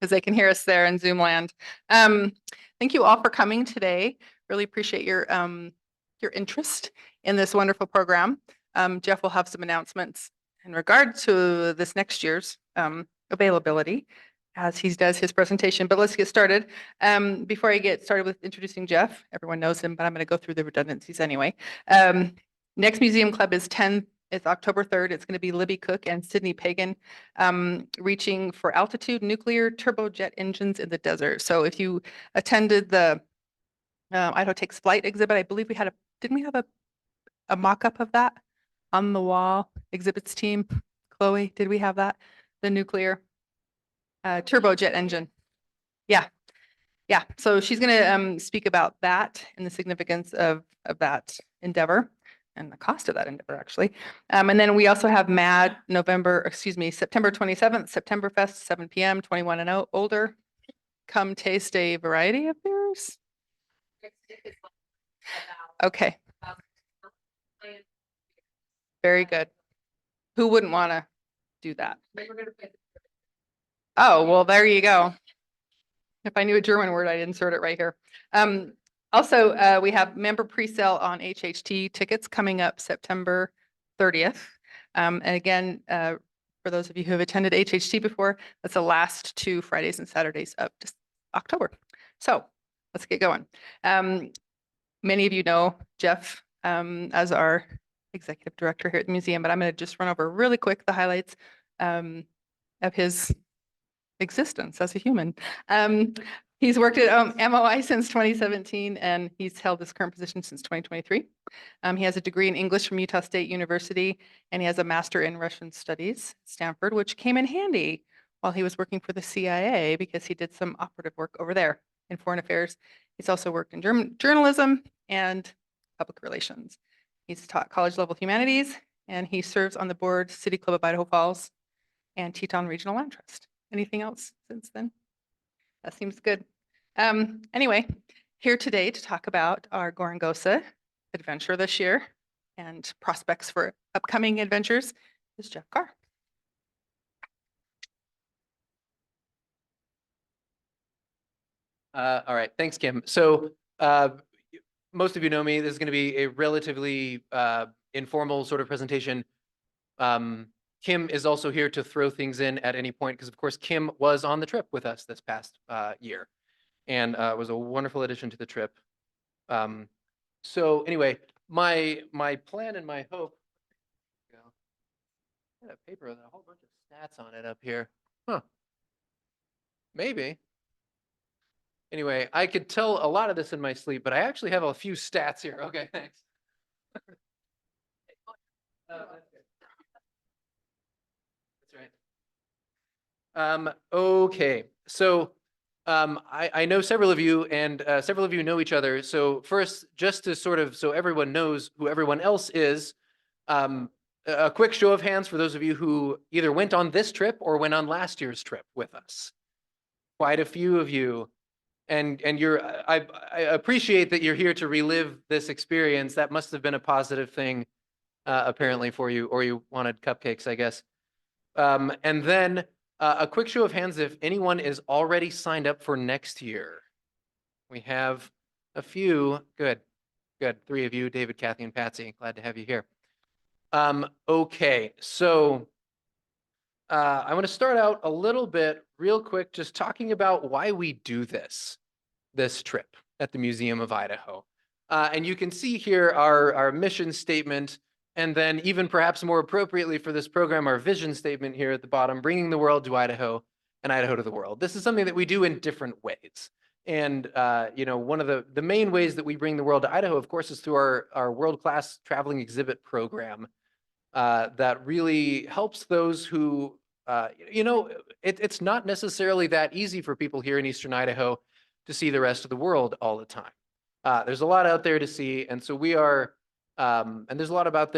because they can hear us there in Zoom land. Thank you all for coming today. Really appreciate your interest in this wonderful program. Jeff will have some announcements in regard to this next year's availability as he does his presentation. But let's get started. Before I get started with introducing Jeff, everyone knows him, but I'm going to go through the redundancies anyway. Next Museum Club is It's October 3rd. It's going to be Libby Cook and Sydney Pagan reaching for altitude nuclear turbojet engines in the desert. So if you attended the Idaho Takes Flight exhibit, I believe didn't we have a mock-up of that on the wall? Exhibits team, Chloe, did we have that? The nuclear turbojet engine. Yeah. Yeah. So she's going to speak about that and the significance of that endeavor and the cost of that endeavor, actually. And then we also have September 27th, September Fest, 7 p.m., 21 and older. Come taste a variety of beers. Okay. Very good. Who wouldn't want to do that? Oh, well, there you go. If I knew a German word, I'd insert it right here. Also, we have member pre-sale on HHT tickets coming up September 30th. And again, for those of you who have attended HHT before, that's the last 2 Fridays and Saturdays of October. So let's get going. Many of you know Jeff as our executive director here at the museum, but I'm going to just run over really quick the highlights of his existence as a human. He's worked at MOI since 2017, and he's held his current position since 2023. He has a degree in English from Utah State University, and he has a master in Russian studies at Stanford, which came in handy while he was working for the CIA because he did some operative work over there in foreign affairs. He's also worked in journalism and public relations. He's taught college-level humanities, and he serves on the board City Club of Idaho Falls and Teton Regional Land Trust. Anything else since then? That seems good. Anyway, here today to talk about our Gorongosa adventure this year and prospects for upcoming adventures is Jeff Carr. All right, thanks, Kim. So most of you know me. This is going to be a relatively informal sort of presentation. Kim is also here to throw things in at any point because, of course, Kim was on the trip with us this past year and was a wonderful addition to the trip. So anyway, my plan and my hope. I had a paper with a whole bunch of stats on it up here. Huh. Maybe. Anyway, I could tell a lot of this in my sleep, but I actually have a few stats here. Okay, thanks. That's right. Okay, so I know several of you, and several of you know each other. So first, just to sort of so everyone knows who everyone else is, a quick show of hands for those of you who either went on this trip or went on last year's trip with us. Quite a few of you. And I appreciate that you're here to relive this experience. That must have been a positive thing, apparently, for you, or you wanted cupcakes, I guess. And then a quick show of hands if anyone is already signed up for next year. We have a few. Good. 3 of you, David, Kathy, and Patsy. Glad to have you here. Okay, so I want to start out a little bit real quick, just talking about why we do this trip at the Museum of Idaho. And you can see here our mission statement, and then even perhaps more appropriately for this program, our vision statement here at the bottom, bringing the world to Idaho and Idaho to the world. This is something that we do in different ways. And one of the main ways that we bring the world to Idaho, of course, is through our world-class traveling exhibit program that really helps those who, it's not necessarily that easy for people here in Eastern Idaho to see the rest of the world all the time. There's a lot out there to see, and so we are, and there's a lot out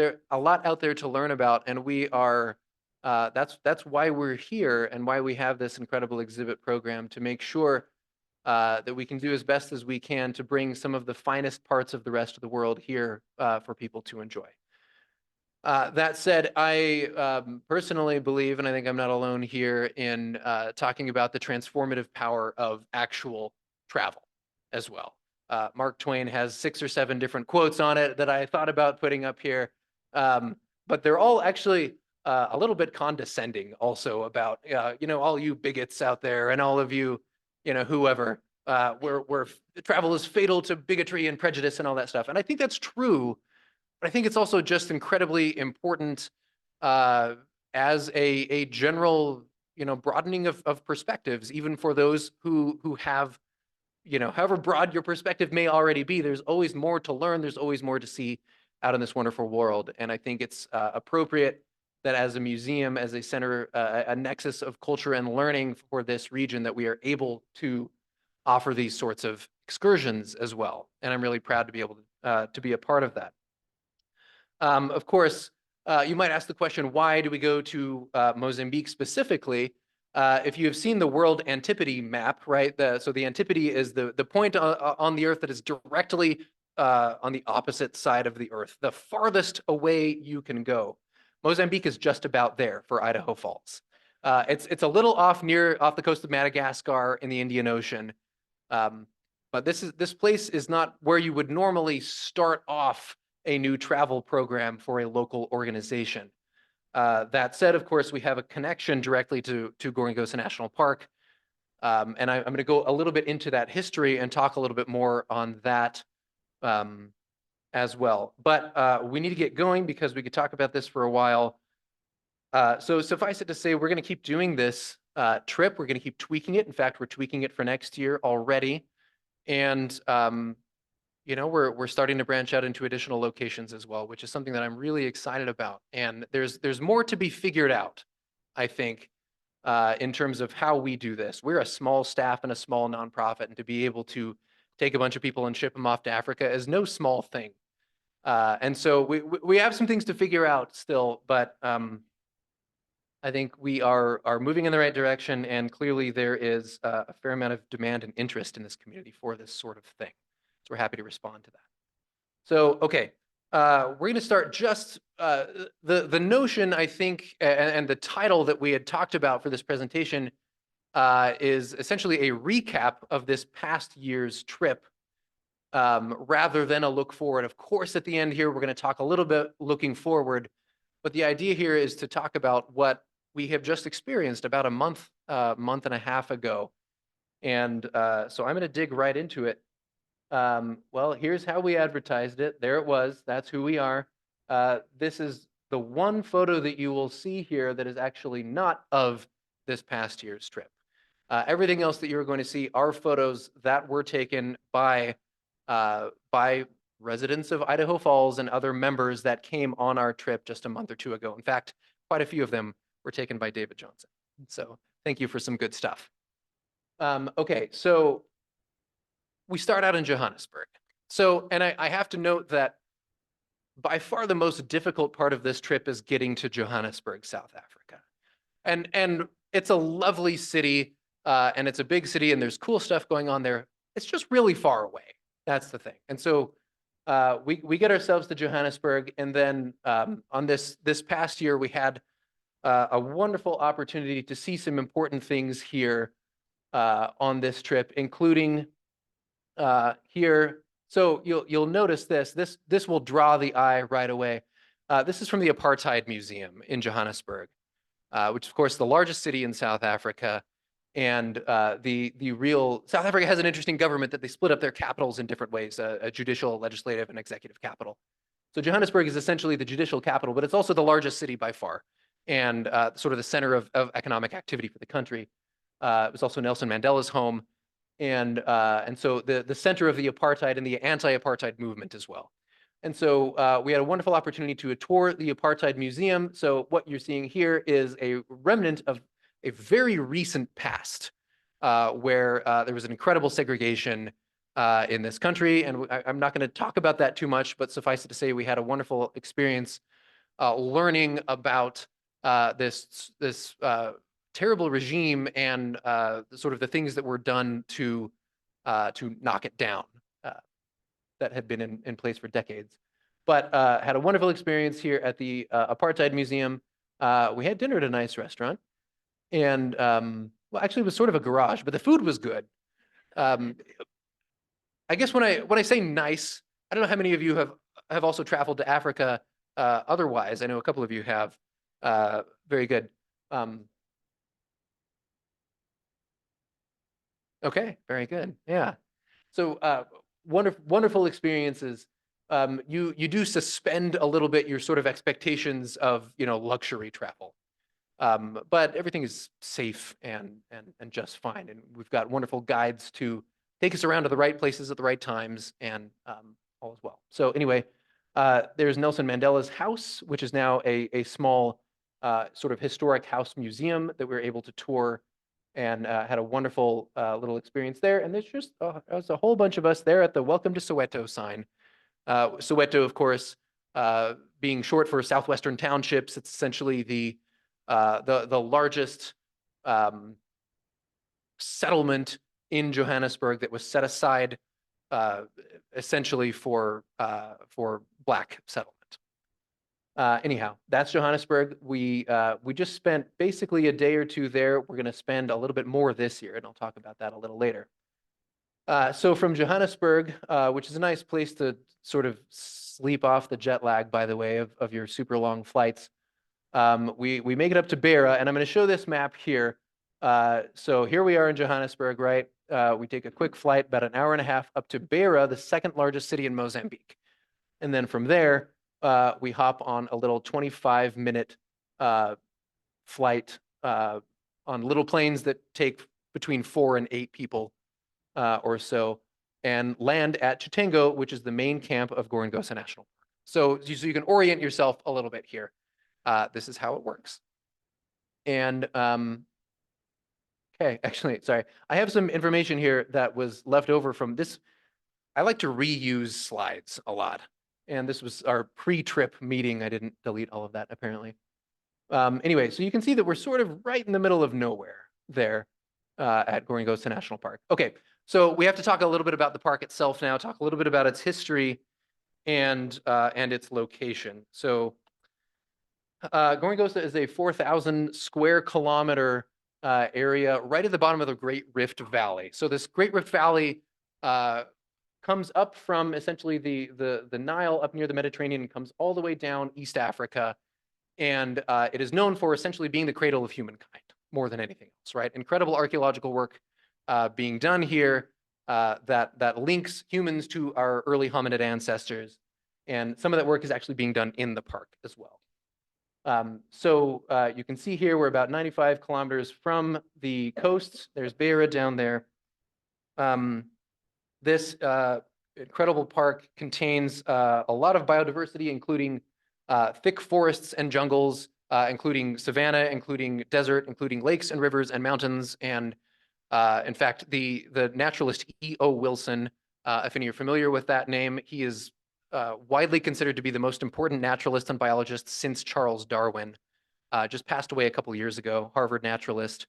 there to learn about, and we are. That's why we're here and why we have this incredible exhibit program to make sure that we can do as best as we can to bring some of the finest parts of the rest of the world here for people to enjoy. That said, I personally believe, and I think I'm not alone here in talking about the transformative power of actual travel as well. Mark Twain has 6 or 7 different quotes on it that I thought about putting up here, but they're all actually a little bit condescending also about, all you bigots out there and all of you, whoever, where travel is fatal to bigotry and prejudice and all that stuff. And I think that's true. But I think it's also just incredibly important as a general, broadening of perspectives, even for those who have, however broad your perspective may already be, there's always more to learn. There's always more to see out in this wonderful world. And I think it's appropriate that as a museum, as a center, a nexus of culture and learning for this region, that we are able to offer these sorts of excursions as well. And I'm really proud to be able to be a part of that. Of course, you might ask the question, why do we go to Mozambique specifically? If you have seen the world antipode map, right? So the antipode is the point on the Earth that is directly on the opposite side of the Earth, the farthest away you can go. Mozambique is just about there for Idaho Falls. It's a little off the coast of Madagascar in the Indian Ocean. But this place is not where you would normally start off a new travel program for a local organization. That said, of course, we have a connection directly to Gorongosa National Park. And I'm going to go a little bit into that history and talk a little bit more on that as well. But we need to get going because we could talk about this for a while. So suffice it to say, we're going to keep doing this trip. We're going to keep tweaking it. In fact, we're tweaking it for next year already. And we're starting to branch out into additional locations as well, which is something that I'm really excited about. And there's more to be figured out, I think, in terms of how we do this. We're a small staff and a small nonprofit, and to be able to take a bunch of people and ship them off to Africa is no small thing. And so we have some things to figure out still, but I think we are moving in the right direction, and clearly there is a fair amount of demand and interest in this community for this sort of thing. So we're happy to respond to that. So, okay, we're going to start just the notion, I think, and the title that we had talked about for this presentation is essentially a recap of this past year's trip rather than a look forward. Of course, at the end here, we're going to talk a little bit looking forward, but the idea here is to talk about what we have just experienced about a month and a half ago. And so I'm going to dig right into it. Well, here's how we advertised it. There it was. That's who we are. This is the one photo that you will see here that is actually not of this past year's trip. Everything else that you're going to see are photos that were taken by residents of Idaho Falls and other members that came on our trip just a month or two ago. In fact, quite a few of them were taken by David Johnson. So thank you for some good stuff. Okay, so we start out in Johannesburg. So, and I have to note that by far the most difficult part of this trip is getting to Johannesburg, South Africa. And it's a lovely city, and it's a big city, and there's cool stuff going on there. It's just really far away. That's the thing. And so we get ourselves to Johannesburg, and then on this past year, we had a wonderful opportunity to see some important things here on this trip, including here. So you'll notice this will draw the eye right away. This is from the Apartheid Museum in Johannesburg, which is, of course, the largest city in South Africa. And the real South Africa has an interesting government that they split up their capitals in different ways, a judicial, legislative, and executive capital. So Johannesburg is essentially the judicial capital, but it's also the largest city by far, and sort of the center of economic activity for the country. It was also Nelson Mandela's home, and so the center of the apartheid and the anti-apartheid movement as well. And so we had a wonderful opportunity to tour the Apartheid Museum. So what you're seeing here is a remnant of a very recent past where there was an incredible segregation in this country. And I'm not going to talk about that too much, but suffice it to say, we had a wonderful experience learning about this terrible regime and sort of the things that were done to knock it down that had been in place for decades. but had a wonderful experience here at the Apartheid Museum. We had dinner at a nice restaurant, and well, actually, it was sort of a garage, but the food was good. Um, I guess when I say nice, I don't know how many of you have also traveled to Africa. Otherwise, I know a couple of you have. Very good. Okay, very good. Yeah. So wonderful experiences. You do suspend a little bit your sort of expectations of luxury travel. But everything is safe and just fine. And we've got wonderful guides to take us around to the right places at the right times, and all is well. So anyway, there's Nelson Mandela's house, which is now a small sort of historic house museum that we were able to tour, and had a wonderful little experience there. And there's a whole bunch of us there at the Welcome to Soweto sign. Soweto, of course, being short for Southwestern Townships, it's essentially the largest settlement in Johannesburg that was set aside essentially for Black settlement. Anyhow, that's Johannesburg. We just spent basically a day or two there. We're going to spend a little bit more this year, and I'll talk about that a little later. So from Johannesburg, which is a nice place to sort of sleep off the jet lag, by the way, of your super long flights, we make it up to Beira, and I'm going to show this map here. So here we are in Johannesburg, right? We take a quick flight, about an hour and a half, up to Beira, the second largest city in Mozambique. And then from there, we hop on a little 25-minute flight on little planes that take between 4 and 8 people or so, and land at Chitengo, which is the main camp of Gorongosa National Park. So you can orient yourself a little bit here. This is how it works. And okay, actually, sorry. I have some information here that was left over from this. I like to reuse slides a lot. And this was our pre-trip meeting. I didn't delete all of that, apparently. Anyway, so you can see that we're sort of right in the middle of nowhere there at Gorongosa National Park. Okay, so we have to talk a little bit about the park itself now, talk a little bit about its history and its location. So Gorongosa is a 4,000 square kilometer area right at the bottom of the Great Rift Valley. So this Great Rift Valley comes up from essentially the Nile up near the Mediterranean and comes all the way down East Africa. And it is known for essentially being the cradle of humankind more than anything else, right? Incredible archaeological work being done here that links humans to our early hominid ancestors. And some of that work is actually being done in the park as well. So you can see here, we're about 95 kilometers from the coast. There's Beira down there. This incredible park contains a lot of biodiversity, including thick forests and jungles, including savanna, including desert, including lakes and rivers and mountains. And in fact, the naturalist E.O. Wilson, if any of you are familiar with that name, he is widely considered to be the most important naturalist and biologist since Charles Darwin. Just passed away a couple years ago, Harvard naturalist.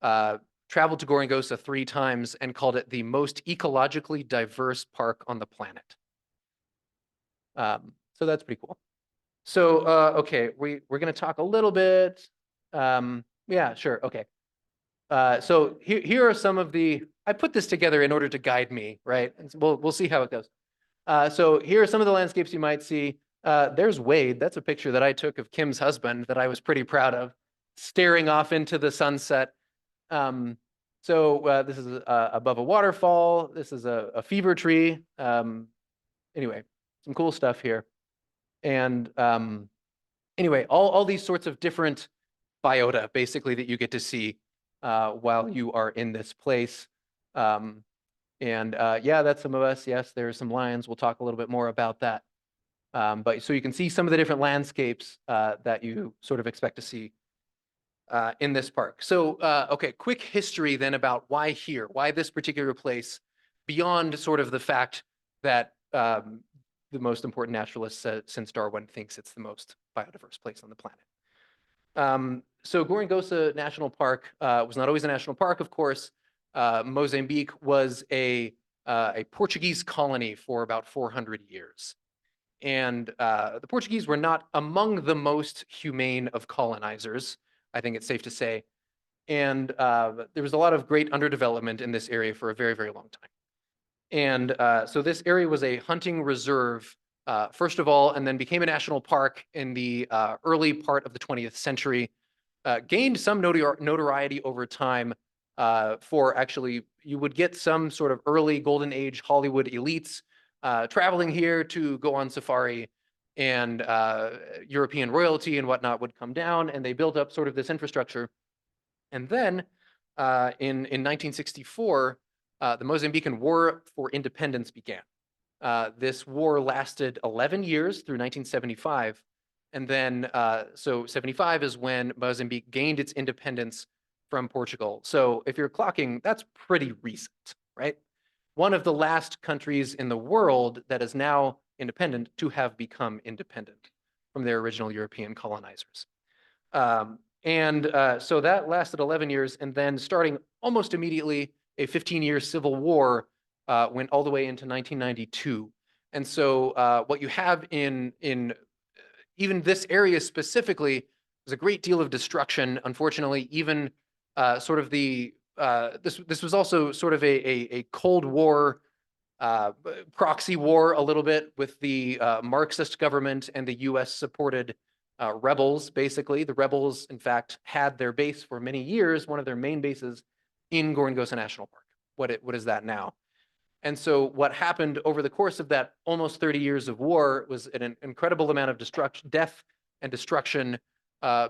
Traveled to Gorongosa 3 times and called it the most ecologically diverse park on the planet. So that's pretty cool. So, okay, we're going to talk a little bit. Yeah, sure, okay. So here are some of I put this together in order to guide me, right? And we'll see how it goes. So here are some of the landscapes you might see. There's Wade. That's a picture that I took of Kim's husband that I was pretty proud of, staring off into the sunset. So this is above a waterfall. This is a fever tree. Anyway, some cool stuff here. And anyway, all these sorts of different biota, basically, that you get to see while you are in this place. Yeah, that's some of us. Yes, there's some lions. We'll talk a little bit more about that. But so you can see some of the different landscapes that you sort of expect to see in this park. So, okay, quick history then about why here, why this particular place, beyond sort of the fact that the most important naturalist since Darwin thinks it's the most biodiverse place on the planet. So Gorongosa National Park was not always a national park, of course. Mozambique was a Portuguese colony for about 400 years. And the Portuguese were not among the most humane of colonizers, I think it's safe to say. And there was a lot of great underdevelopment in this area for a very, very long time. And so this area was a hunting reserve, first of all, and then became a national park in the early part of the 20th century. Gained some notoriety over time for actually, you would get some sort of early golden age Hollywood elites traveling here to go on safari, and European royalty and whatnot would come down, and they built up sort of this infrastructure. And then in 1964, the Mozambican War for Independence began. This war lasted 11 years through 1975. And then, so 75 is when Mozambique gained its independence from Portugal. So if you're clocking, that's pretty recent, right? One of the last countries in the world that is now independent to have become independent from their original European colonizers. So that lasted 11 years, and then starting almost immediately, a 15-year civil war went all the way into 1992. And so what you have in even this area specifically was a great deal of destruction. Unfortunately, even sort of the this was also sort of a Cold War proxy war a little bit with the Marxist government and the U.S. supported rebels. Basically, the rebels, in fact, had their base for many years, one of their main bases in Gorongosa National Park. What is that now? And so what happened over the course of that almost 30 years of war was an incredible amount of death and destruction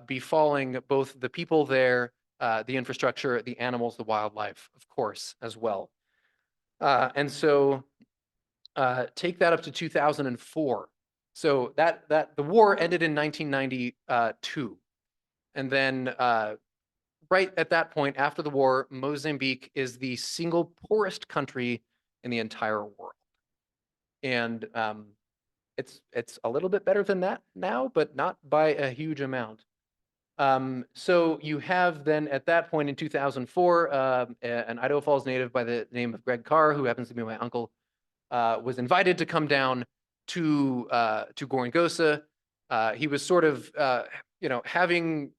befalling both the people there, the infrastructure, the animals, the wildlife, of course, as well. And so take that up to 2004. So that the war ended in 1992. And then right at that point, after the war, Mozambique is the single poorest country in the entire world. And it's a little bit better than that now, but not by a huge amount. So you have then at that point in 2004, an Idaho Falls native by the name of Carr, who happens to be my uncle, was invited to come down to Gorongosa. He was sort of, having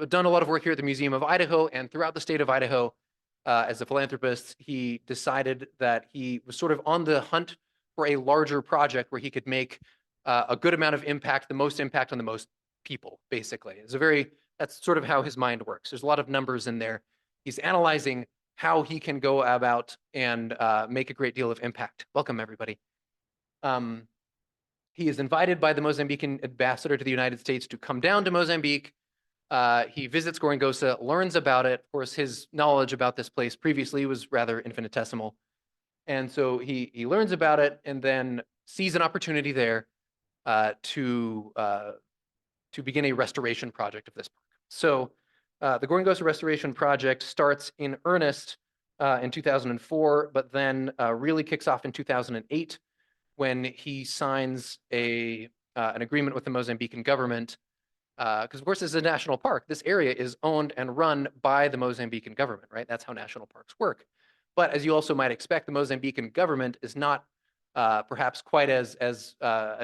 done a lot of work here at the Museum of Idaho and throughout the state of Idaho as a philanthropist, he decided that he was sort of on the hunt for a larger project where he could make a good amount of impact, the most impact on the most people, basically. That's sort of how his mind works. There's a lot of numbers in there. He's analyzing how he can go about and make a great deal of impact. Welcome, everybody. He is invited by the Mozambican ambassador to the United States to come down to Mozambique. He visits Gorongosa, learns about it. Of course, his knowledge about this place previously was rather infinitesimal. And so he learns about it and then sees an opportunity there to begin a restoration project of this park. So the Gorongosa Restoration Project starts in earnest in 2004, but then really kicks off in 2008 when he signs an agreement with the Mozambican government. Because of course, this is a national park. This area is owned and run by the Mozambican government, right? That's how national parks work. But as you also might expect, the Mozambican government is not perhaps quite as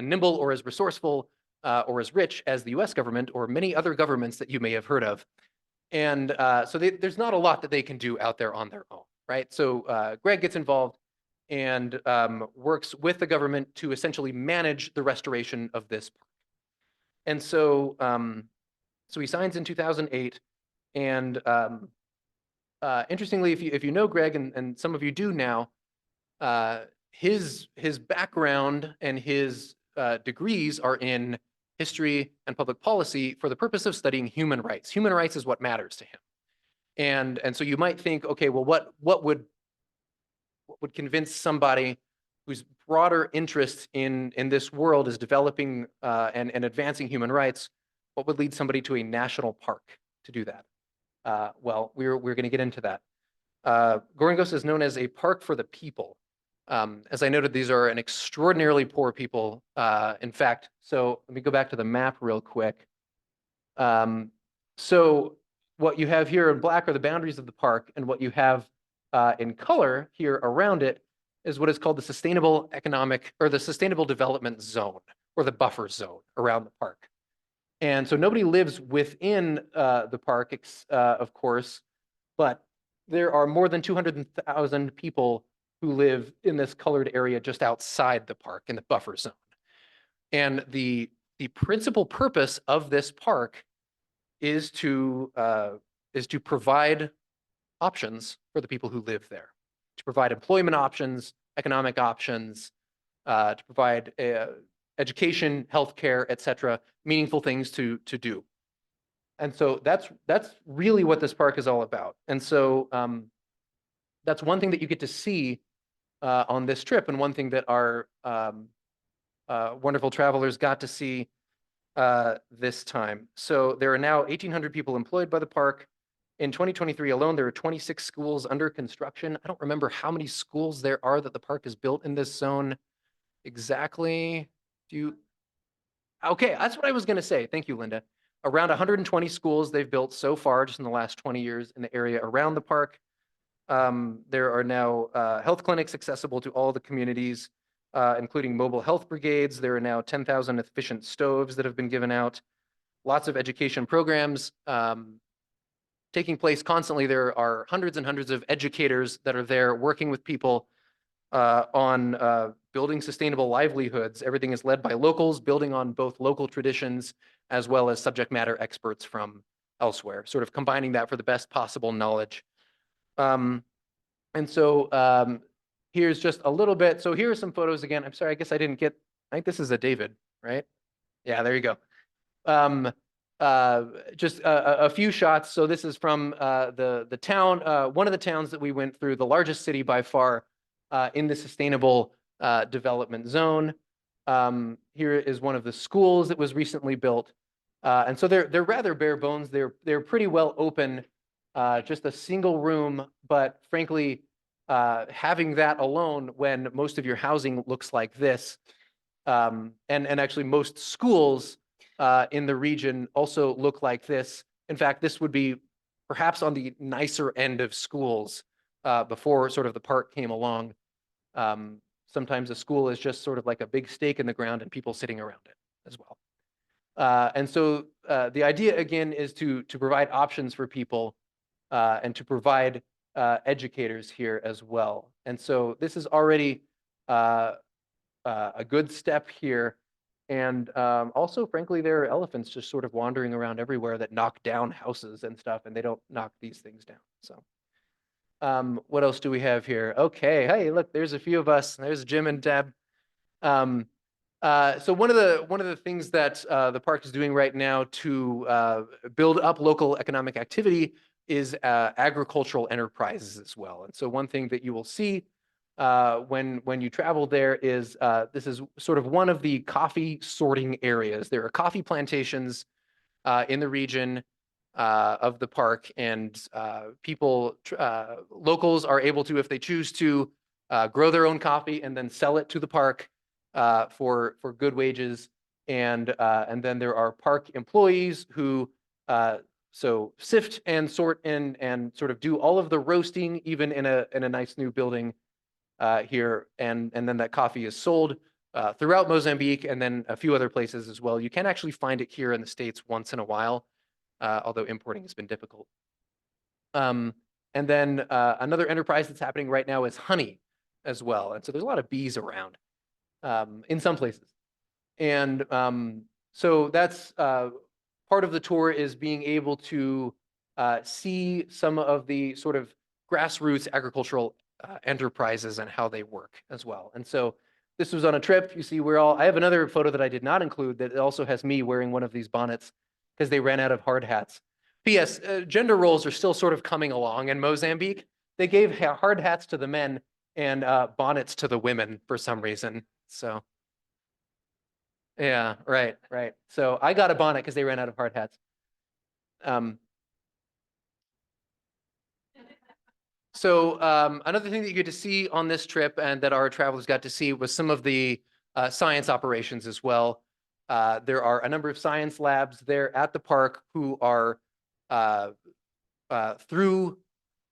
nimble or as resourceful or as rich as the US government or many other governments that you may have heard of. And so there's not a lot that they can do out there on their own, right? So Greg gets involved and works with the government to essentially manage the restoration of this park. And so, so he signs in 2008, and interestingly, if you know Greg, and some of you do now, his background and his degrees are in history and public policy for the purpose of studying human rights. Human rights is what matters to him. And so you might think, okay, well, what would convince somebody whose broader interest in this world is developing and advancing human rights, what would lead somebody to a national park to do that? Well, we're going to get into that. Gorongosa is known as a park for the people. As I noted, these are an extraordinarily poor people. In fact, so let me go back to the map real quick. So what you have here in black are the boundaries of the park, and what you have in color here around it is what is called the sustainable economic or the sustainable development zone, or the buffer zone around the park. And so nobody lives within the park, of course, but there are more than 200,000 people who live in this colored area just outside the park in the buffer zone. And the principal purpose of this park is to provide options for the people who live there, to provide employment options, economic options, to provide education, healthcare, et cetera, meaningful things to do. And so that's really what this park is all about. And so that's one thing that you get to see on this trip, and one thing that our wonderful travelers got to see this time. So there are now 1,800 people employed by the park. In 2023 alone, there are 26 schools under construction. I don't remember how many schools there are that the park has built in this zone exactly. Okay, that's what I was going to say. Thank you, Linda. Around 120 schools they've built so far just in the last 20 years in the area around the park. There are now health clinics accessible to all the communities, including mobile health brigades. There are now 10,000 efficient stoves that have been given out. Lots of education programs taking place constantly. There are hundreds and hundreds of educators that are there working with people on building sustainable livelihoods. Everything is led by locals, building on both local traditions as well as subject matter experts from elsewhere, sort of combining that for the best possible knowledge. And so here's just a little bit. So here are some photos again. I'm sorry, I guess I didn't get, I think this is a David, right? Yeah, there you go. Just a few shots. So this is from the town, one of the towns that we went through, the largest city by far in the sustainable development zone. Here is one of the schools that was recently built. And so they're rather bare bones. They're pretty well open, just a single room, but frankly, having that alone when most of your housing looks like this, and actually most schools in the region also look like this. In fact, this would be perhaps on the nicer end of schools before sort of the park came along. Sometimes a school is just sort of like a big stake in the ground and people sitting around it as well. And so the idea again is to provide options for people and to provide educators here as well. And so this is already a good step here. And also, frankly, there are elephants just sort of wandering around everywhere that knock down houses and stuff, and they don't knock these things down. So what else do we have here? Okay, hey, look, there's a few of us. There's Jim and Deb. So one of the things that the park is doing right now to build up local economic activity is agricultural enterprises as well. And so one thing that you will see when you travel there is this is sort of one of the coffee sorting areas. There are coffee plantations in the region of the park, and locals are able to, if they choose to, grow their own coffee and then sell it to the park for good wages. And then there are park employees who so sift and sort and sort of do all of the roasting, even in a nice new building here. And then that coffee is sold throughout Mozambique and then a few other places as well. You can actually find it here in the States once in a while, although importing has been difficult. And then another enterprise that's happening right now is honey as well. And so there's a lot of bees around in some places. And so that's part of the tour, is being able to see some of the sort of grassroots agricultural enterprises and how they work as well. And so this was on a trip. You see, I have another photo that I did not include that also has me wearing one of these bonnets because they ran out of hard hats. P.S. Gender roles are still sort of coming along in Mozambique. They gave hard hats to the men and bonnets to the women for some reason. So yeah, right. So I got a bonnet because they ran out of hard hats. So another thing that you get to see on this trip and that our travelers got to see was some of the science operations as well. There are a number of science labs there at the park who are through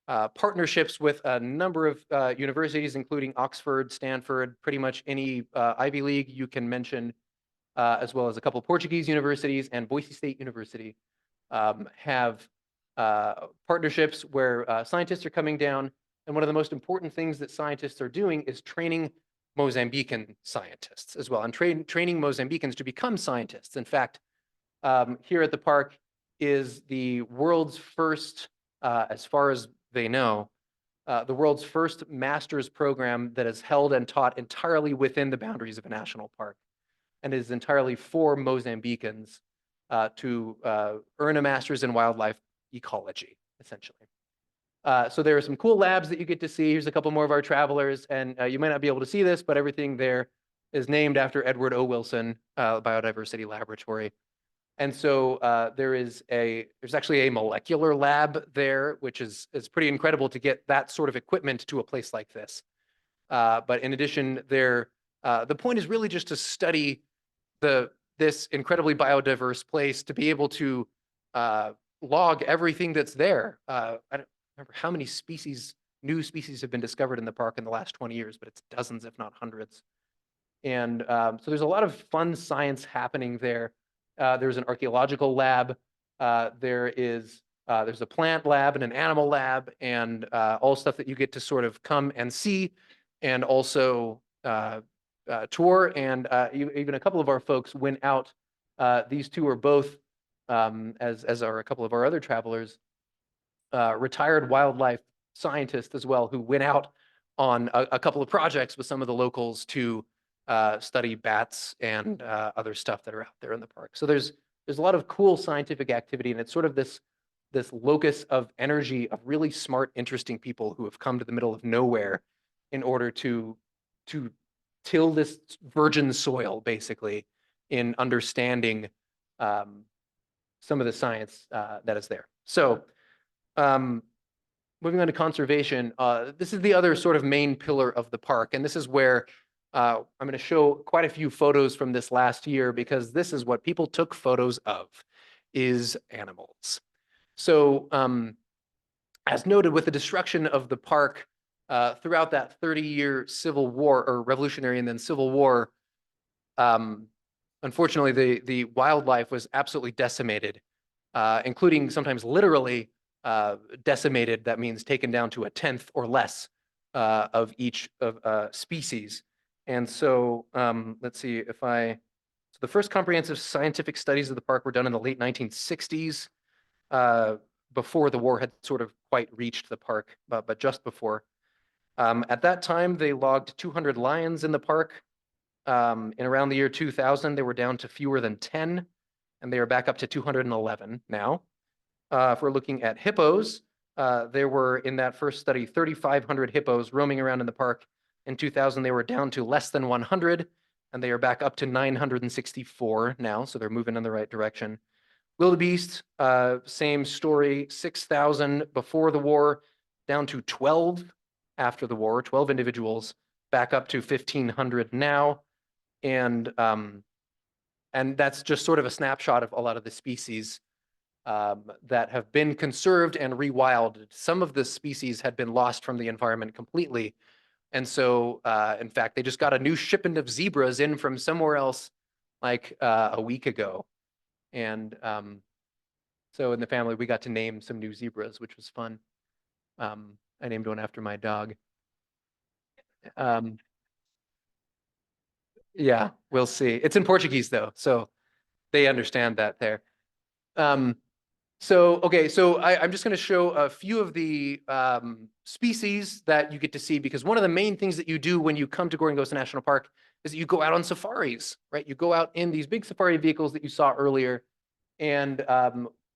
partnerships with a number of universities, including Oxford, Stanford, pretty much any Ivy League you can mention. as well as a couple Portuguese universities and Boise State University, have partnerships where scientists are coming down. And one of the most important things that scientists are doing is training Mozambican scientists as well, and training Mozambicans to become scientists. In fact, here at the park is the world's first, as far as they know, the world's first master's program that is held and taught entirely within the boundaries of a national park, and is entirely for Mozambicans to earn a master's in wildlife ecology, essentially. So there are some cool labs that you get to see. Here's a couple more of our travelers, and you might not be able to see this, but everything there is named after Edward O. Wilson Biodiversity Laboratory. And so there's actually a molecular lab there, which is pretty incredible to get that sort of equipment to a place like this. But in addition, the point is really just to study this incredibly biodiverse place, to be able to log everything that's there. I don't remember how many new species have been discovered in the park in the last 20 years, but it's dozens, if not hundreds. And so there's a lot of fun science happening there. There's an archaeological lab. There's a plant lab and an animal lab, and all stuff that you get to sort of come and see, and also tour. And even a couple of our folks went out. These two are both, as are a couple of our other travelers, retired wildlife scientists as well, who went out on a couple of projects with some of the locals to study bats and other stuff that are out there in the park. So there's a lot of cool scientific activity, and it's sort of this locus of energy of really smart, interesting people who have come to the middle of nowhere in order to till this virgin soil, basically, in understanding some of the science that is there. So moving on to conservation, this is the other sort of main pillar of the park, and this is where I'm going to show quite a few photos from this last year, because this is what people took photos of, is animals. So as noted, with the destruction of the park throughout that 30-year civil war, or revolutionary and then civil war, unfortunately, the wildlife was absolutely decimated, including sometimes literally decimated. That means taken down to a tenth or less of each species. And so let's see if so the first comprehensive scientific studies of the park were done in the late 1960s, before the war had sort of quite reached the park, but just before. At that time, they logged 200 lions in the park. In around the year 2000, they were down to fewer than 10, and they are back up to 211 now. If we're looking at hippos, there were, in that first study, 3,500 hippos roaming around in the park. In 2000, they were down to less than 100, and they are back up to 964 now, so they're moving in the right direction. Wildebeest, same story, 6,000 before the war, down to 12 after the war, 12 individuals, back up to 1,500 now. And that's just sort of a snapshot of a lot of the species that have been conserved and rewilded. Some of the species had been lost from the environment completely. And so, in fact, they just got a new shipment of zebras in from somewhere else like a week ago. And so in the family, we got to name some new zebras, which was fun. I named one after my dog. Yeah, we'll see. It's in Portuguese, though, so they understand that there. Okay, so I'm just going to show a few of the species that you get to see, because one of the main things that you do when you come to Gorongosa National Park is that you go out on safaris, right? You go out in these big safari vehicles that you saw earlier, and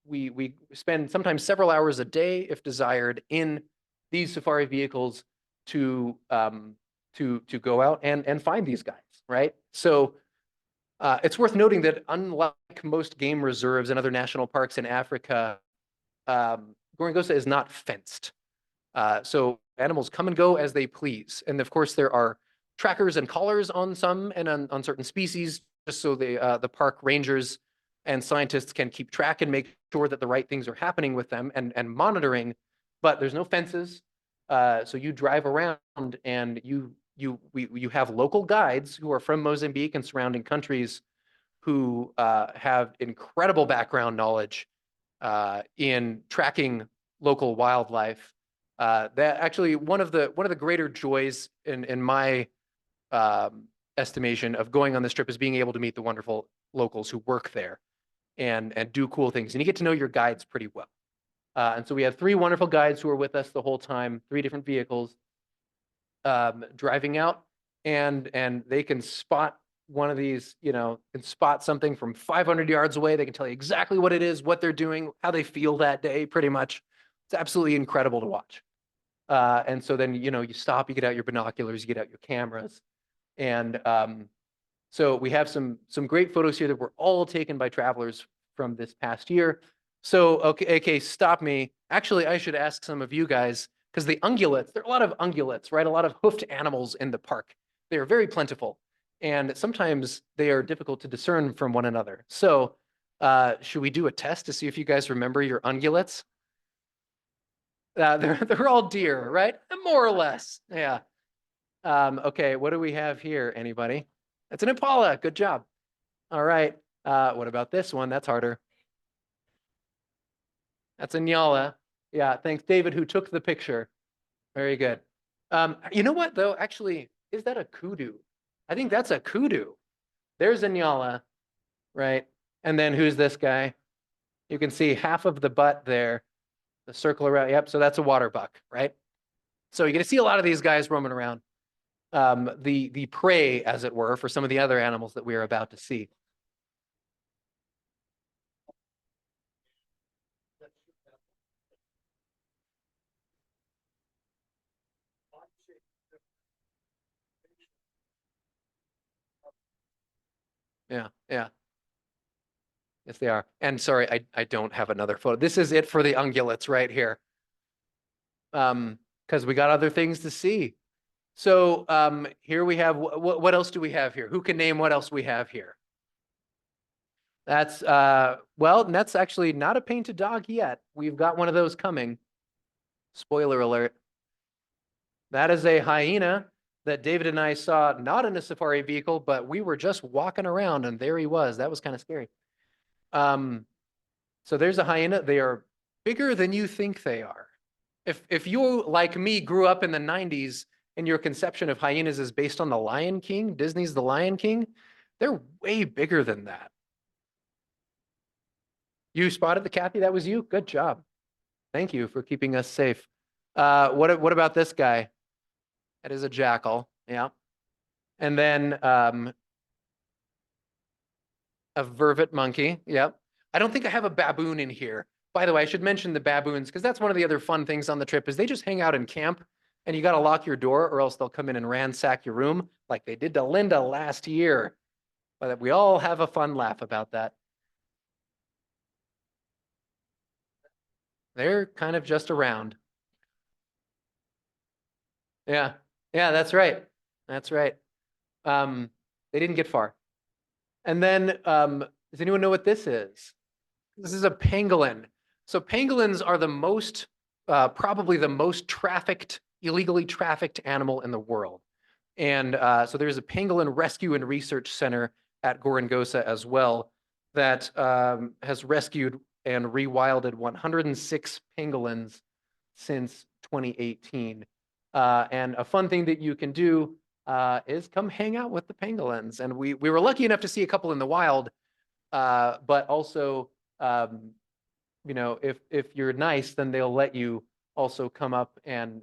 we spend sometimes several hours a day, if desired, in these safari vehicles to go out and find these guys, right? So it's worth noting that unlike most game reserves and other national parks in Africa, Gorongosa is not fenced. So animals come and go as they please. And of course, there are trackers and collars on some and on certain species, just so the park rangers and scientists can keep track and make sure that the right things are happening with them and monitoring. But there's no fences. So you drive around and you have local guides who are from Mozambique and surrounding countries who have incredible background knowledge in tracking local wildlife. That actually one of the greater joys in my estimation of going on this trip is being able to meet the wonderful locals who work there and do cool things. And you get to know your guides pretty well. And so we had 3 wonderful guides who were with us the whole time, 3 different vehicles driving out, and they can spot one of these, can spot something from 500 yards away. They can tell you exactly what it is, what they're doing, how they feel that day, pretty much. It's absolutely incredible to watch. And so then, you stop, you get out your binoculars, you get out your cameras. And so we have some great photos here that were all taken by travelers from this past year. So, okay, stop me. Actually, I should ask some of you guys, because the ungulates, there are a lot of ungulates, right? A lot of hoofed animals in the park. They are very plentiful. And sometimes they are difficult to discern from one another. So should we do a test to see if you guys remember your ungulates? They're all deer, right? More or less, yeah. Okay, what do we have here, anybody? That's an impala, good job. All right, what about this one? That's harder. That's a nyala. Yeah, thanks, David, who took the picture. Very good. You know what, though? Actually, is that a kudu? I think that's a kudu. There's a nyala, right? And then who's this guy? You can see half of the butt there, the circle around. Yep, so that's a water buck, right? So you're going to see a lot of these guys roaming around. The prey, as it were, for some of the other animals that we are about to see. Yeah, yeah. Yes, they are. And sorry, I don't have another photo. This is it for the ungulates right here. Because we got other things to see. So here we have, what else do we have here? Who can name what else we have here? That's, well, that's actually not a painted dog yet. We've got one of those coming. Spoiler alert. That is a hyena that David and I saw not in a safari vehicle, but we were just walking around and there he was. That was kind of scary. So there's a hyena. They are bigger than you think they are. If you, like me, grew up in the 90s and your conception of hyenas is based on the Lion King, Disney's The Lion King, they're way bigger than that. You spotted the Kathy? That was you? Good job. Thank you for keeping us safe. What about this guy? That is a jackal. Yeah. And then a vervet monkey. Yep. I don't think I have a baboon in here. By the way, I should mention the baboons because that's one of the other fun things on the trip is they just hang out in camp and you got to lock your door or else they'll come in and ransack your room like they did to Linda last year. But we all have a fun laugh about that. They're kind of just around. Yeah. Yeah, that's right. That's right. They didn't get far. And then, does anyone know what this is? This is a pangolin. So pangolins are the most, probably the most illegally trafficked animal in the world. And so there's a pangolin rescue and research center at Gorongosa as well that has rescued and rewilded 106 pangolins since 2018. And a fun thing that you can do is come hang out with the pangolins. And we were lucky enough to see a couple in the wild, but also, if you're nice, then they'll let you also come up and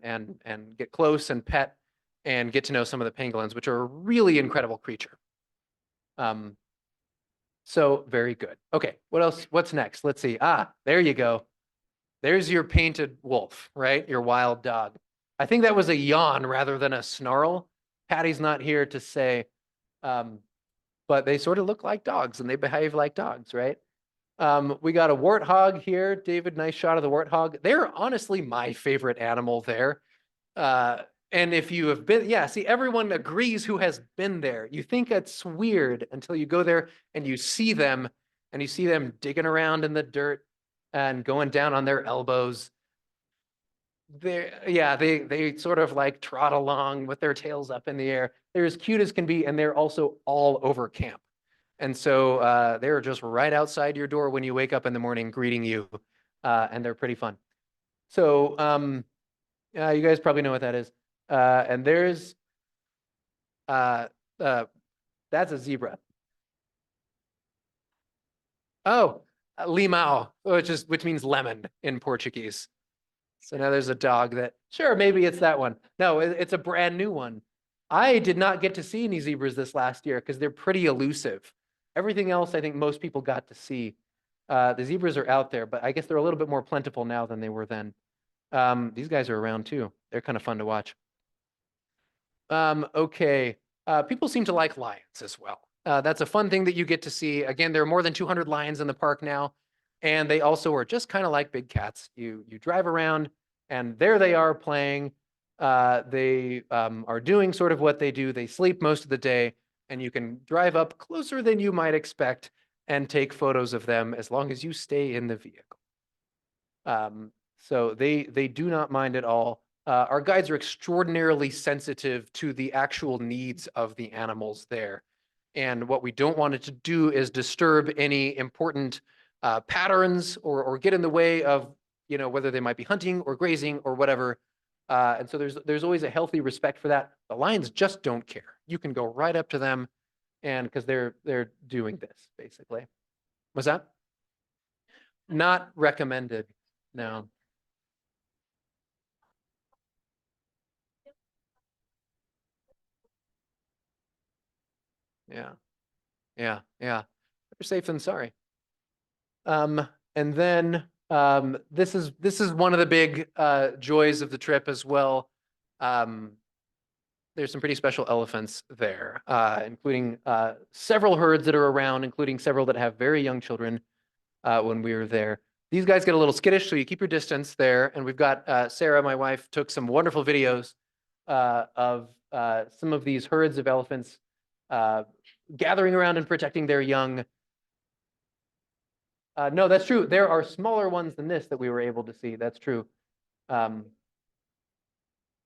get close and pet and get to know some of the pangolins, which are a really incredible creature. So very good. Okay, what else? What's next? Let's see. There you go. There's your painted wolf, right? Your wild dog. I think that was a yawn rather than a snarl. Patty's not here to say, but they sort of look like dogs and they behave like dogs, right? We got a warthog here. David, nice shot of the warthog. They're honestly my favorite animal there. And if you have been, yeah, see, everyone agrees who has been there. You think it's weird until you go there and you see them digging around in the dirt and going down on their elbows. They sort of like trot along with their tails up in the air. They're as cute as can be, and they're also all over camp. And so they're just right outside your door when you wake up in the morning greeting you, and they're pretty fun. So you guys probably know what that is. And there's uh, uh, that's a zebra. Oh, limão, which means lemon in Portuguese. So now there's a dog that, sure, maybe it's that one. No, it's a brand new one. I did not get to see any zebras this last year because they're pretty elusive. Everything else, I think most people got to see. The zebras are out there, but I guess they're a little bit more plentiful now than they were then. These guys are around too. They're kind of fun to watch. Okay. People seem to like lions as well. That's a fun thing that you get to see. Again, there are more than 200 lions in the park now, and they also are just kind of like big cats. You drive around, and there they are playing. They are doing sort of what they do. They sleep most of the day, and you can drive up closer than you might expect and take photos of them as long as you stay in the vehicle. So they do not mind at all. Our guides are extraordinarily sensitive to the actual needs of the animals there. And what we don't want it to do is disturb any important patterns or get in the way of, whether they might be hunting or grazing or whatever. And so there's always a healthy respect for that. The lions just don't care. You can go right up to them, and because they're doing this basically. Was that? Not recommended. No. Yeah. Yeah. Yeah. Better safe than sorry. And then this is one of the big joys of the trip as well. Um, there's some pretty special elephants there, including several herds that are around, including several that have very young children when we were there. These guys get a little skittish, so you keep your distance there. And we've got Sarah, my wife, took some wonderful videos of some of these herds of elephants gathering around and protecting their young. No, that's true. There are smaller ones than this that we were able to see. That's true. Um,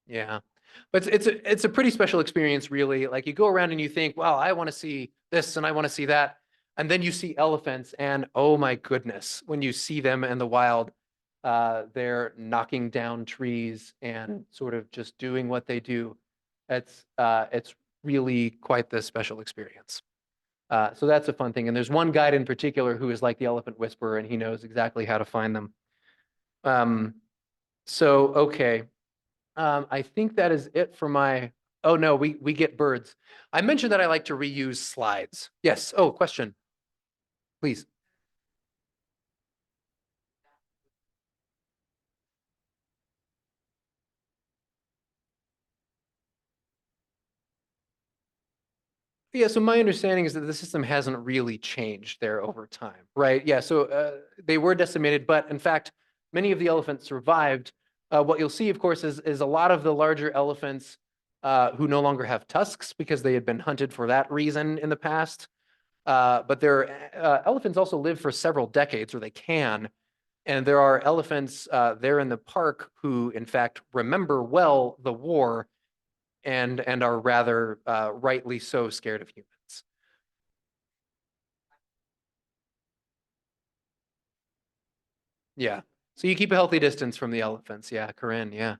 yeah, but it's a pretty special experience, really. Like you go around and you think, wow, I want to see this and I want to see that, and then you see elephants, and oh my goodness, when you see them in the wild, they're knocking down trees and sort of just doing what they do. It's really quite the special experience. So that's a fun thing. And there's one guide in particular who is like the elephant whisperer, and he knows exactly how to find them. Um, so, okay. I think that is it for my, oh no, we get birds. I mentioned that I like to reuse slides. Yes. Oh, question, please. Yeah, so my understanding is that the system hasn't really changed there over time, right? Yeah, so they were decimated, but in fact, many of the elephants survived. What you'll see, of course, is a lot of the larger elephants who no longer have tusks because they had been hunted for that reason in the past. But their elephants also live for several decades, or they can. And there are elephants there in the park who, in fact, remember well the war and are rather rightly so scared of humans. Yeah. So you keep a healthy distance from the elephants. Yeah, Corinne. Yeah.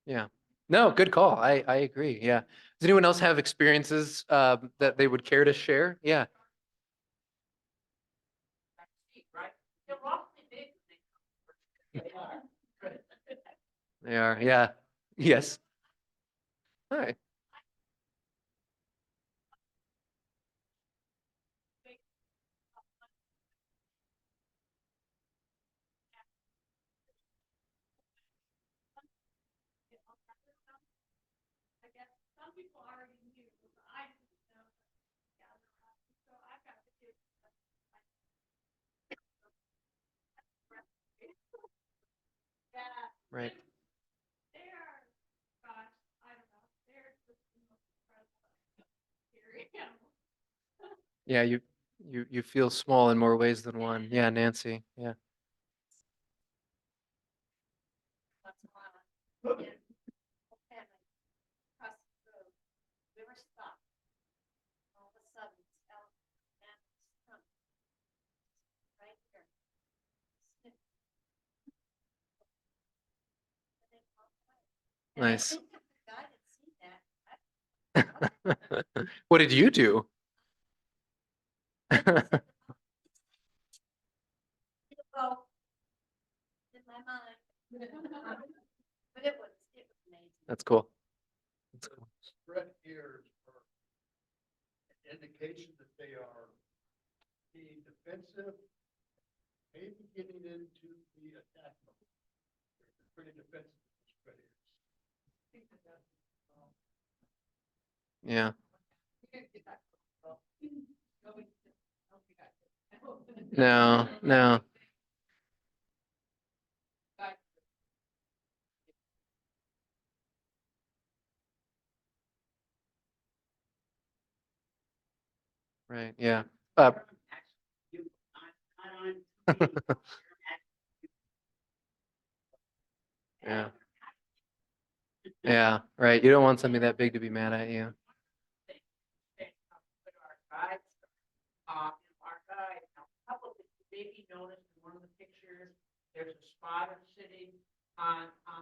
Yeah. No, good call. I agree. Yeah. Does anyone else have experiences that they would care to share? Yeah. They are. Yeah. Yes. All right. Right. Yeah, you feel small in more ways than one. Yeah, Nancy. Yeah. Nice. What did you do? That's cool. That's cool. Red ears are an indication that they are being defensive, maybe getting into the attack mode. They're pretty defensive, those red ears. Yeah. No, no. Right. Yeah. Yeah. Yeah. Right. You don't want something that big to be mad at you. Our guy, maybe noticed in one of the pictures, there's a spotter sitting on the,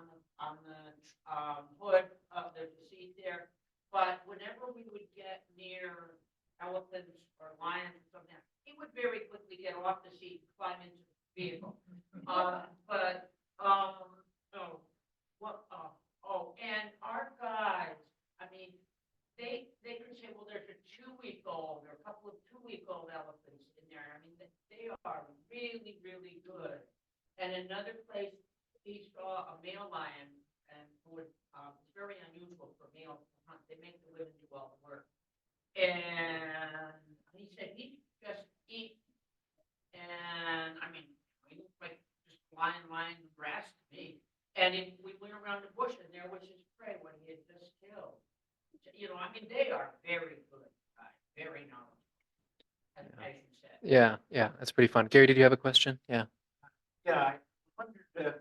hood of the seat there. But whenever we would get near elephants or lions or something, he would very quickly get off the seat, and climb into the vehicle. And our guys, I mean, they could say, well, there's a 2-week-old or a couple of 2-week-old elephants in there. I mean, they are really, really good. And another place, he saw a male lion, and it's very unusual for males to hunt. They make the women do all the work. And he said he just eat. And I mean, he looked like just lying grass to me. And we went around the bush, and there was his prey when he had just killed. I mean, they are very good, very knowledgeable, as you said. Yeah. Yeah. That's pretty fun. Gary, did you have a question? Yeah. Yeah, I wondered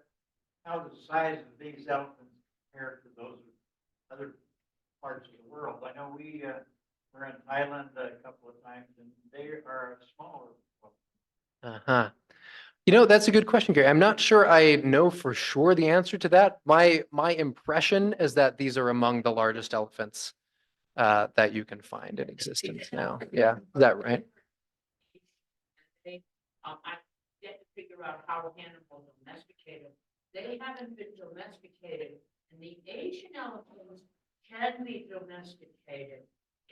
how the size of these elephants compare to those of other parts of the world. I know we were in Thailand a couple of times, and they are smaller. Uh-huh. That's a good question, Gary. I'm not sure I know for sure the answer to that. My impression is that these are among the largest elephants that you can find in existence now. Yeah, is that right? I get to figure out how animals are domesticated. They haven't been domesticated, and the Asian elephants can be domesticated.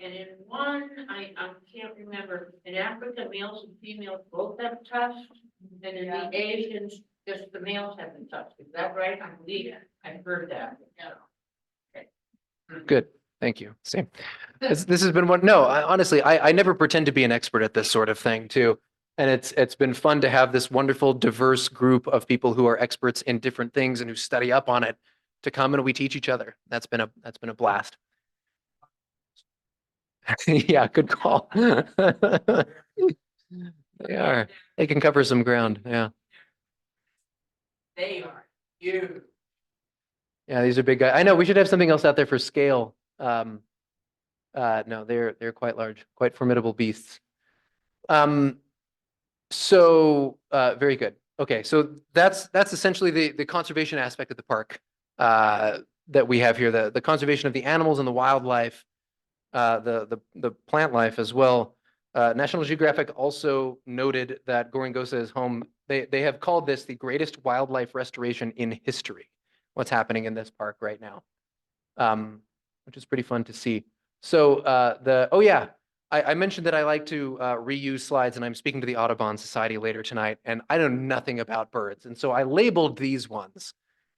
And in one, I can't remember, in Africa, males and females both have tusks, and in the Asians, just the males have the tusks. Is that right? I believe I've heard that. Good. Thank you. Same. This has been one. No, honestly, I never pretend to be an expert at this sort of thing too. And it's been fun to have this wonderful, diverse group of people who are experts in different things and who study up on it to come and we teach each other. That's been a blast. Yeah, good call. They are. They can cover some ground. Yeah. They are huge. Yeah, these are big guys. I know we should have something else out there for scale. No, they're quite large, quite formidable beasts. Very good. Okay, so that's essentially the conservation aspect of the park that we have here, the conservation of the animals and the wildlife, the plant life as well. National Geographic also noted that Gorongosa is home. They have called this the greatest wildlife restoration in history. What's happening in this park right now, which is pretty fun to see. So I mentioned that I like to reuse slides, and I'm speaking to the Audubon Society later tonight, and I know nothing about birds, and so I labeled these ones.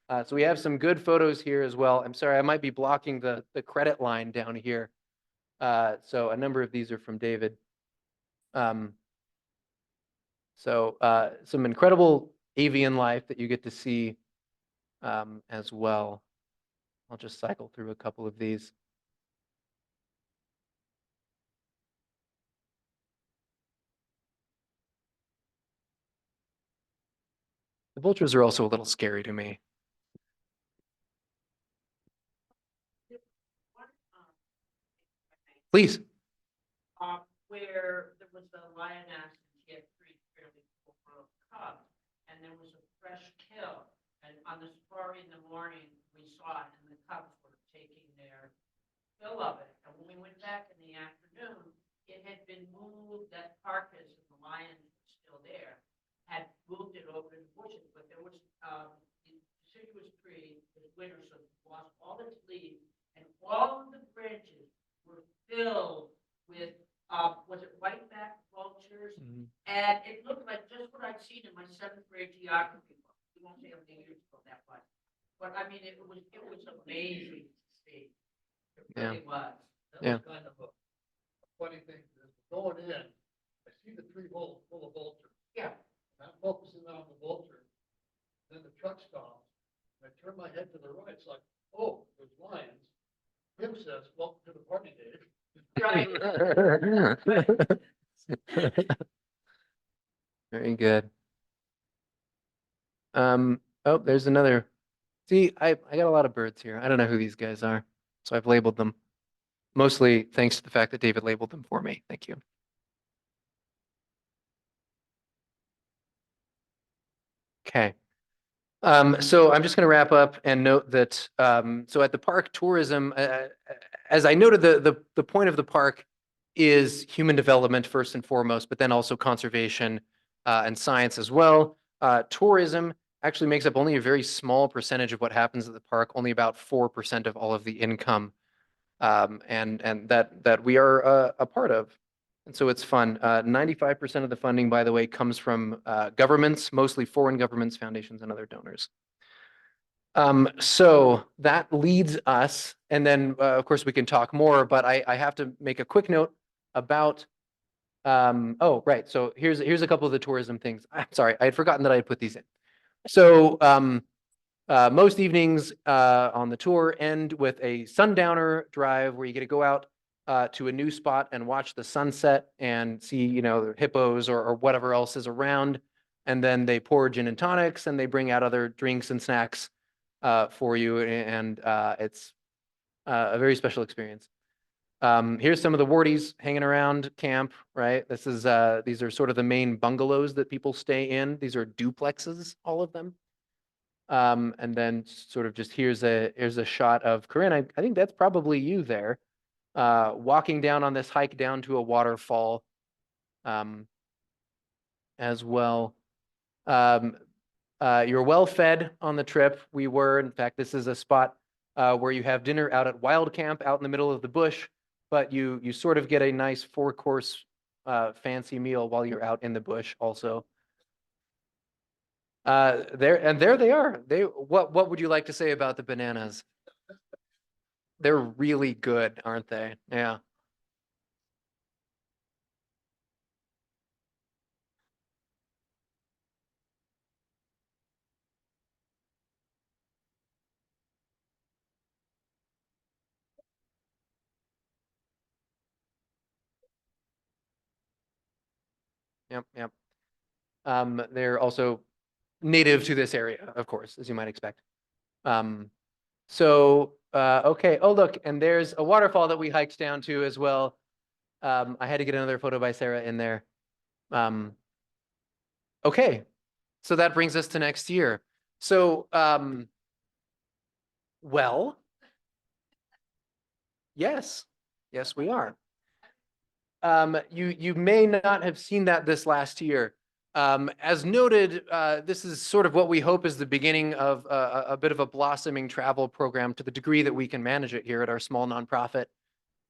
So we have some good photos here as well. I'm sorry, I might be blocking the credit line down here. So a number of these are from David. Some incredible avian life that you get to see. as well. I'll just cycle through a couple of these. The vultures are also a little scary to me. One, Please. where there was the lioness, and she had three fairly full-grown cubs, and there was a fresh kill. And on the safari in the morning, we saw it, and the cubs were taking their fill of it. And when we went back in the afternoon, it had been moved, that carcass and the lion was still there, had moved it over to the bushes, but there was, the deciduous tree, it was winter, so it lost all its leaves, and all of the branches were filled with, was it white-backed vultures? And it looked like just what I'd seen in my seventh grade geography book. We won't say how many years ago that was. But I mean, it was amazing to see. It Yeah. really was. That Yeah. was kind of a funny thing, because going in, I see the tree full of vultures. Yeah. And I'm focusing on the vulture. Then the truck stops. And I turn my head to the right. It's like, oh, there's lions. Tim says, welcome to the party, Dave. Right. Very good. Oh, there's another. See, I got a lot of birds here. I don't know who these guys are, so I've labeled them. Mostly thanks to the fact that David labeled them for me. Thank you. Okay. So I'm just going to wrap up and note that so at the park, tourism, as I noted, the point of the park is human development first and foremost, but then also conservation and science as well. Tourism actually makes up only a very small percentage of what happens at the park, only about 4% of all of the income, and that we are a part of. And so it's fun. 95% of the funding, by the way, comes from governments, mostly foreign governments, foundations, and other donors. So that leads us, and then of course we can talk more, but I have to make a quick note about, oh, right. So here's a couple of the tourism things. I'm sorry, I had forgotten that I had put these in. So most evenings on the tour end with a sundowner drive where you get to go out to a new spot and watch the sunset and see, the hippos or whatever else is around. And then they pour gin and tonics and they bring out other drinks and snacks for you. And it's a very special experience. Here's some of the wardies hanging around camp, right? These are sort of the main bungalows that people stay in. These are duplexes, all of them. And then sort of just here's a shot of Corinne. I think that's probably you there, walking down on this hike down to a waterfall, as well. You're well fed on the trip. We were, in fact, this is a spot where you have dinner out at Wild Camp out in the middle of the bush, but you sort of get a nice 4-course fancy meal while you're out in the bush also. There they are. What would you like to say about the bananas? They're really good, aren't they? Yeah. Yep. They're also native to this area, of course, as you might expect. Okay. Oh, look, and there's a waterfall that we hiked down to as well. I had to get another photo by Sarah in there. Okay, so that brings us to next year. So, well, yes, we are. You may not have seen that this last year. As noted, this is sort of what we hope is the beginning of a bit of a blossoming travel program to the degree that we can manage it here at our small nonprofit.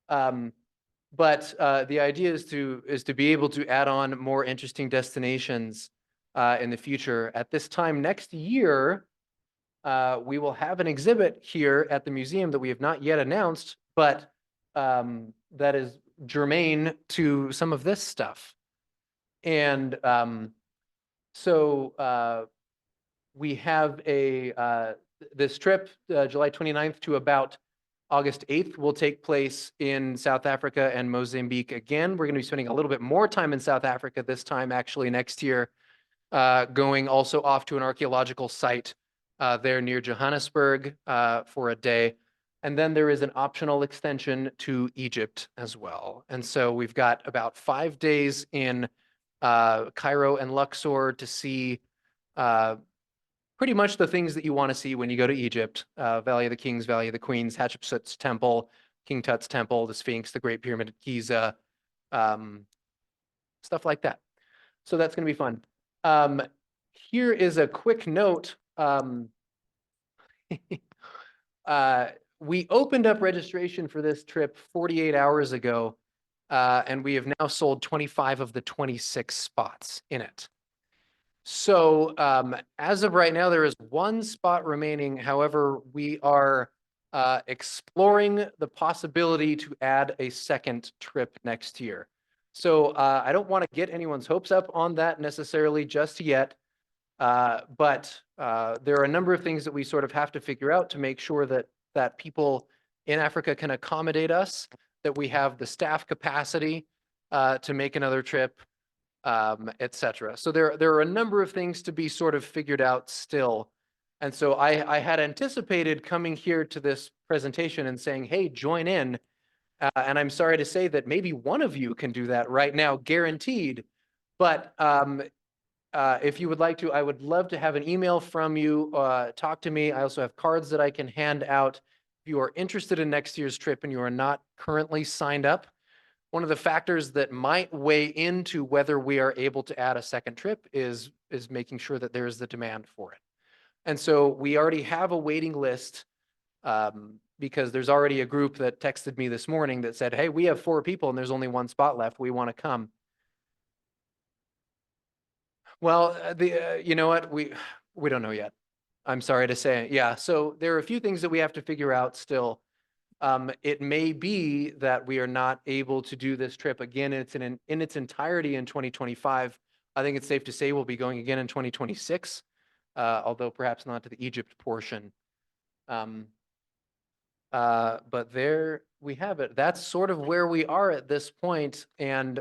But the idea is to be able to add on more interesting destinations in the future. At this time next year, we will have an exhibit here at the museum that we have not yet announced, but that is germane to some of this stuff. And so we have this trip, July 29th to about August 8th, will take place in South Africa and Mozambique again. We're going to be spending a little bit more time in South Africa this time, actually next year, going also off to an archaeological site there near Johannesburg for a day. And then there is an optional extension to Egypt as well. And so we've got about 5 days in Cairo and Luxor to see pretty much the things that you want to see when you go to Egypt. Valley of the Kings, Valley of the Queens, Hatshepsut's temple, King Tut's temple, the Sphinx, the Great Pyramid of Giza, stuff like that. So that's going to be fun. Here is a quick note. We opened up registration for this trip 48 hours ago, and we have now sold 25 of the 26 spots in it. So as of right now, there is 1 spot remaining. However, we are exploring the possibility to add a second trip next year. So I don't want to get anyone's hopes up on that necessarily just yet. But there are a number of things that we sort of have to figure out to make sure that people in Africa can accommodate us, that we have the staff capacity to make another trip, et cetera. So there are a number of things to be sort of figured out still. And so I had anticipated coming here to this presentation and saying, hey, join in. And I'm sorry to say that maybe one of you can do that right now, guaranteed. But if you would like to, I would love to have an email from you, talk to me. I also have cards that I can hand out. If you are interested in next year's trip and you are not currently signed up, one of the factors that might weigh into whether we are able to add a second trip is making sure that there is the demand for it. And so we already have a waiting list because there's already a group that texted me this morning that said, hey, we have 4 people and there's only 1 spot left. We want to come. Well, you know what? We don't know yet. I'm sorry to say. Yeah. So there are a few things that we have to figure out still. It may be that we are not able to do this trip again in its entirety in 2025. I think it's safe to say we'll be going again in 2026, although perhaps not to the Egypt portion. But there we have it. That's sort of where we are at this point, and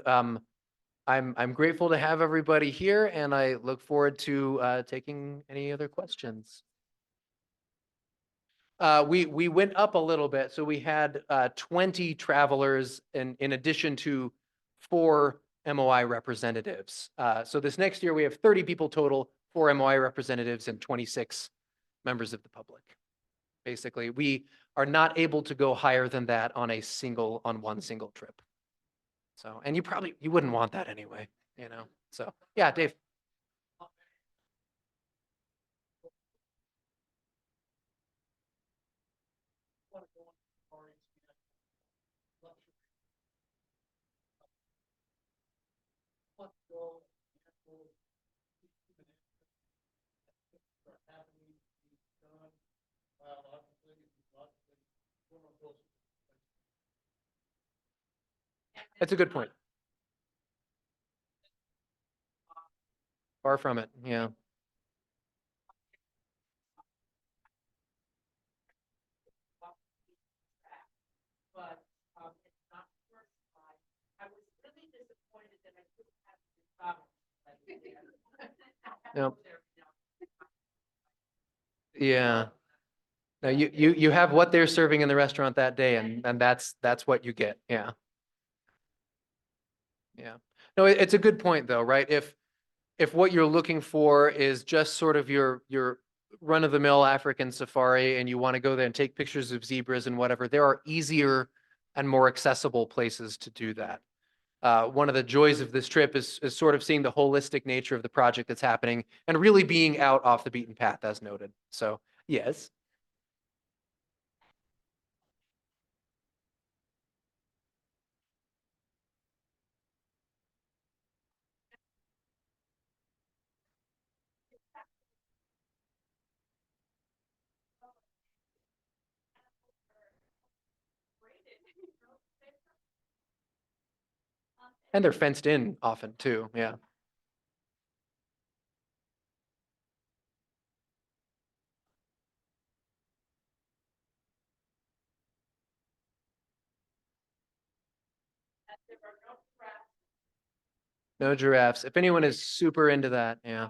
I'm grateful to have everybody here, and I look forward to taking any other questions. We went up a little bit, so we had 20 travelers in addition to 4 MOI representatives. So this next year we have 30 people total, 4 MOI representatives, and 26 members of the public. Basically, we are not able to go higher than that on one single trip. So, and you wouldn't want that anyway, you know? So, yeah, Dave. That's a good point. Far from it, yeah. But it's not the first time. I was really disappointed that I couldn't have the problem. Yep. Yeah. No, you have what they're serving in the restaurant that day, and that's what you get. Yeah. Yeah. No, it's a good point though, right? If what you're looking for is just sort of your run-of-the-mill African safari and you want to go there and take pictures of zebras and whatever, there are easier and more accessible places to do that. One of the joys of this trip is sort of seeing the holistic nature of the project that's happening and really being out off the beaten path, as noted. So, yes. And they're fenced in often too. Yeah. There are no cracks. No giraffes. If anyone is super into that, yeah.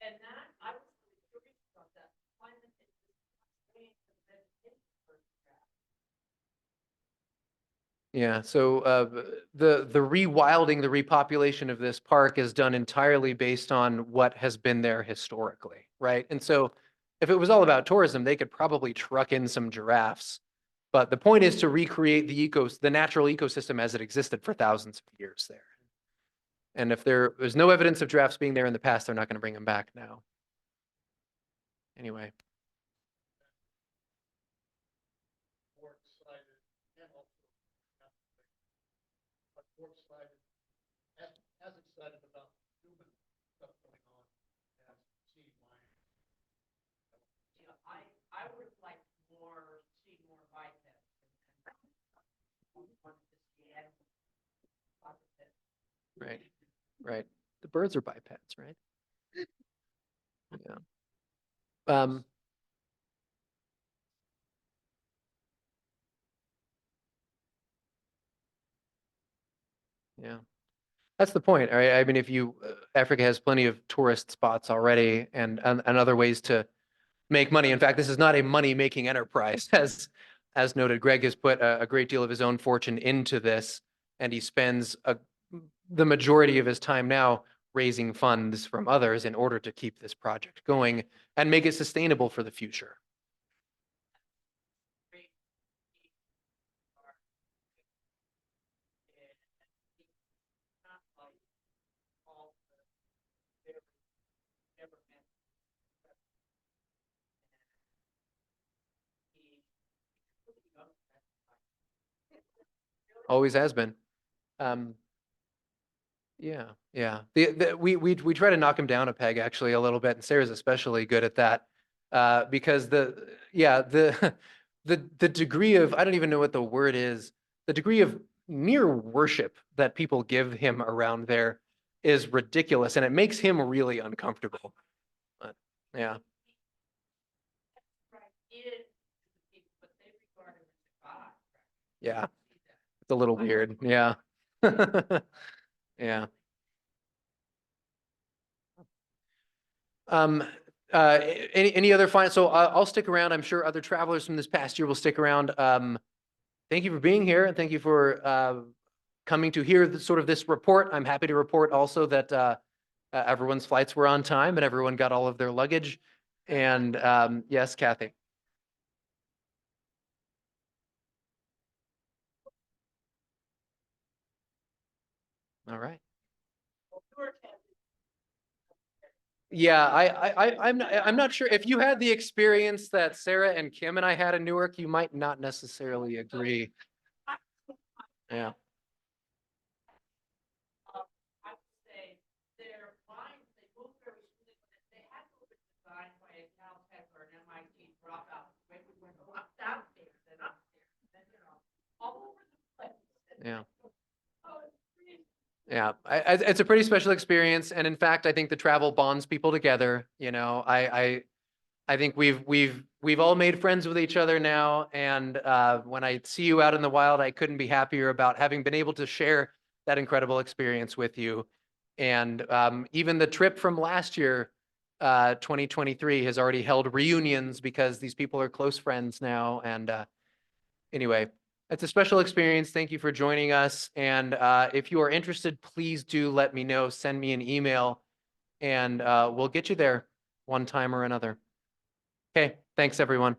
And that, I was really curious about that. Climate is changing the vegetation for cracks. Yeah, so the rewilding, the repopulation of this park is done entirely based on what has been there historically, right? And so if it was all about tourism, they could probably truck in some giraffes. But the point is to recreate the natural ecosystem as it existed for thousands of years there. And if there's no evidence of giraffes being there in the past, they're not going to bring them back now. Anyway, More excited and also but more excited, as excited about human stuff going on as sea lion. You know, I would like see more bipeds. And want to see animals. right, right. The birds are bipeds, right? Yeah. Yeah. That's the point, right? I mean, if you, Africa has plenty of tourist spots already and other ways to make money. In fact, this is not a money-making enterprise, as noted. Greg has put a great deal of his own fortune into this, and he spends the majority of his time now raising funds from others in order to keep this project going and make it sustainable for the future. Always has been. Yeah, yeah. We try to knock him down a peg actually a little bit, and Sarah's especially good at that. Because the the degree of, I don't even know what the word is, the degree of near worship that people give him around there is ridiculous, and it makes him really uncomfortable. But yeah, yeah, it's a little weird. Yeah. Yeah. Um, any other final, so I'll stick around. I'm sure other travelers from this past year will stick around. Thank you for being here, and thank you for coming to hear sort of this report. I'm happy to report also that everyone's flights were on time and everyone got all of their luggage. And yes, Kathy. All right. Yeah, I'm not sure if you had the experience that Sarah and Kim and I had in Newark, you might not necessarily agree. Yeah. I would say their minds, they move very smoothly, but they had to have been designed by a Caltech or an MIT dropout. Maybe when they went downstairs and upstairs, and then, you know, all over the place. Yeah. Oh, it's pretty. Yeah, it's a pretty special experience, and in fact, I think the travel bonds people together. You know, I think we've all made friends with each other now, and when I see you out in the wild, I couldn't be happier about having been able to share that incredible experience with you. And even the trip from last year, 2023, has already held reunions because these people are close friends now. And anyway, it's a special experience. Thank you for joining us. And if you are interested, please do let me know. Send me an email, and we'll get you there one time or another. Okay, thanks everyone.